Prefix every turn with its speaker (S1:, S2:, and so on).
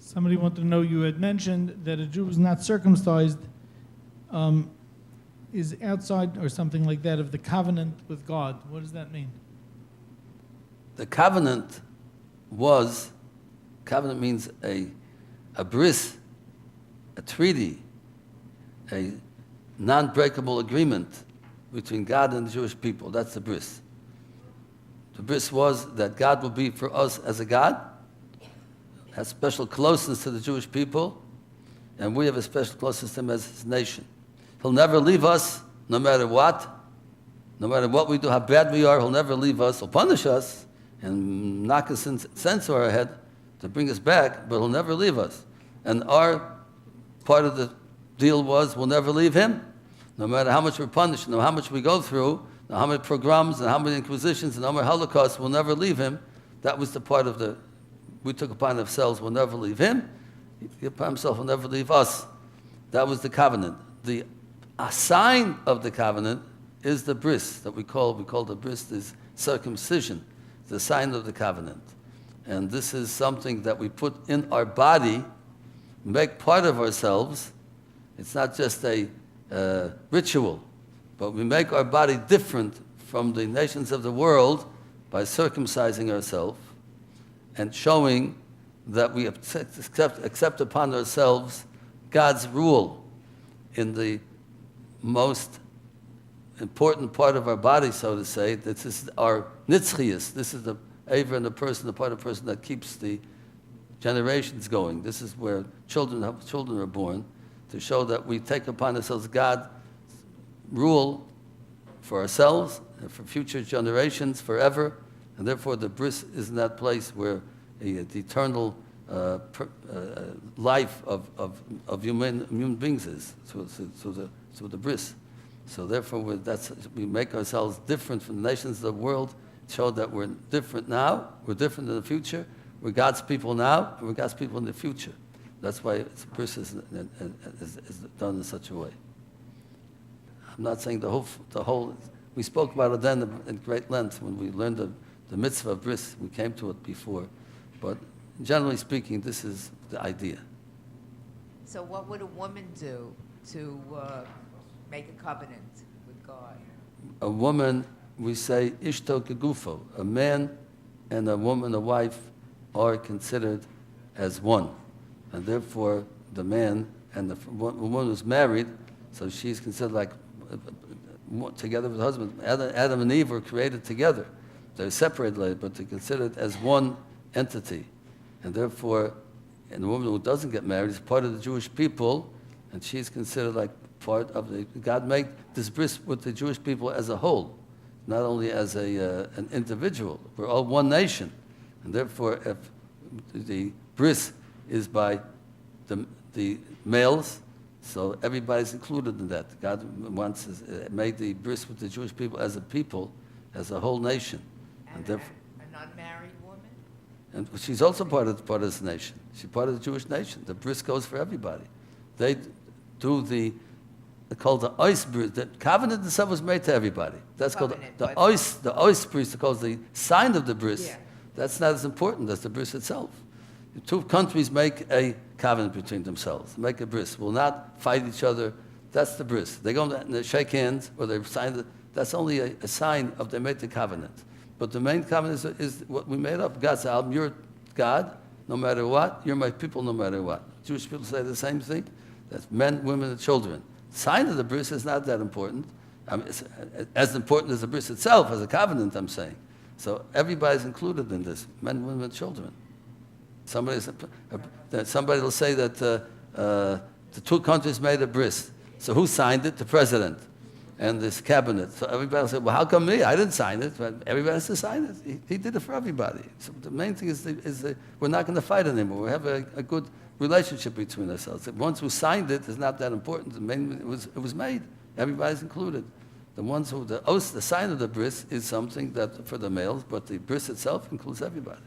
S1: Somebody wanted to know, you had mentioned that a Jew who's not circumcised is outside or something like that of the covenant with God. What does that mean?
S2: The covenant means a bris, a treaty, a non-breakable agreement between God and the Jewish people. That's the bris. The bris was that God will be for us as a God, has special closeness to the Jewish people, and we have a special closeness to him as his nation. He'll never leave us, no matter what we do, how bad we are, he'll never leave us. He'll punish us and knock us in sense to our head to bring us back, but he'll never leave us. And our part of the deal was we'll never leave him, no matter how much we're punished, no matter how much we go through, no how many pogroms and how many inquisitions and how many holocausts, we'll never leave him. That was the part of we took upon ourselves, we'll never leave him. He upon himself will never leave us. That was the covenant. The sign of the covenant is the bris that we call the bris is circumcision, the sign of the covenant. And this is something that we put in our body, make part of ourselves. It's not just a ritual, but we make our body different from the nations of the world by circumcising ourselves and showing that we accept upon ourselves God's rule in the most important part of our body, so to say. This is our nitzchias. This is the aver in the person, the part of the person that keeps the generations going. This is where children are born, to show that we take upon ourselves God's rule for ourselves and for future generations forever. And therefore the bris is in that place where the eternal life of human beings is, so the bris. So therefore we make ourselves different from the nations of the world, show that we're different now, we're different in the future, we're God's people now, and we're God's people in the future. That's why the bris is done in such a way. I'm not saying the whole. We spoke about it then in great length when we learned the mitzvah of bris. We came to it before, but generally speaking, this is the idea.
S3: So, what would a woman do to make a covenant with God?
S2: A woman, we say ishto kegufo. A man and a woman, a wife, are considered as one, and therefore the man and the woman who's married, so she's considered like together with her husband. Adam and Eve were created together. They're separated later, but they're considered as one entity. And therefore, and the woman who doesn't get married is part of the Jewish people, and she's considered like part of God made this bris with the Jewish people as a whole, not only as an individual. We're all one nation. And therefore, if the bris is by the males, so everybody's included in that. God made the bris with the Jewish people, as a whole nation.
S3: And an unmarried woman?
S2: And she's also part of this nation. She's part of the Jewish nation. The bris goes for everybody. They do they're called the ois bris. The covenant itself was made to everybody. That's called the ois bris, called the sign of the bris. Yeah. That's not as important as the bris itself. The two countries make a covenant between themselves, make a bris, will not fight each other. That's the bris. They go and they shake hands or they sign that's only a sign of they made the covenant. But the main covenant is what we made up. God said, you're God, no matter what. You're my people, no matter what. Jewish people say the same thing. That's men, women, and children. The sign of the bris is not that important. I mean, it's as important as the bris itself, as a covenant, I'm saying. So everybody's included in this, men, women, and children. Somebody will say that the two countries made a bris. So who signed it? The president and this cabinet. So everybody will say, well, how come me? I didn't sign it. But everybody has to sign it. He did it for everybody. So the main thing is we're not going to fight anymore. We have a good relationship between ourselves. The ones who signed it is not that important. The main, it was made. Everybody's included. The ones who, the sign of the bris is something that for the males, but the bris itself includes everybody.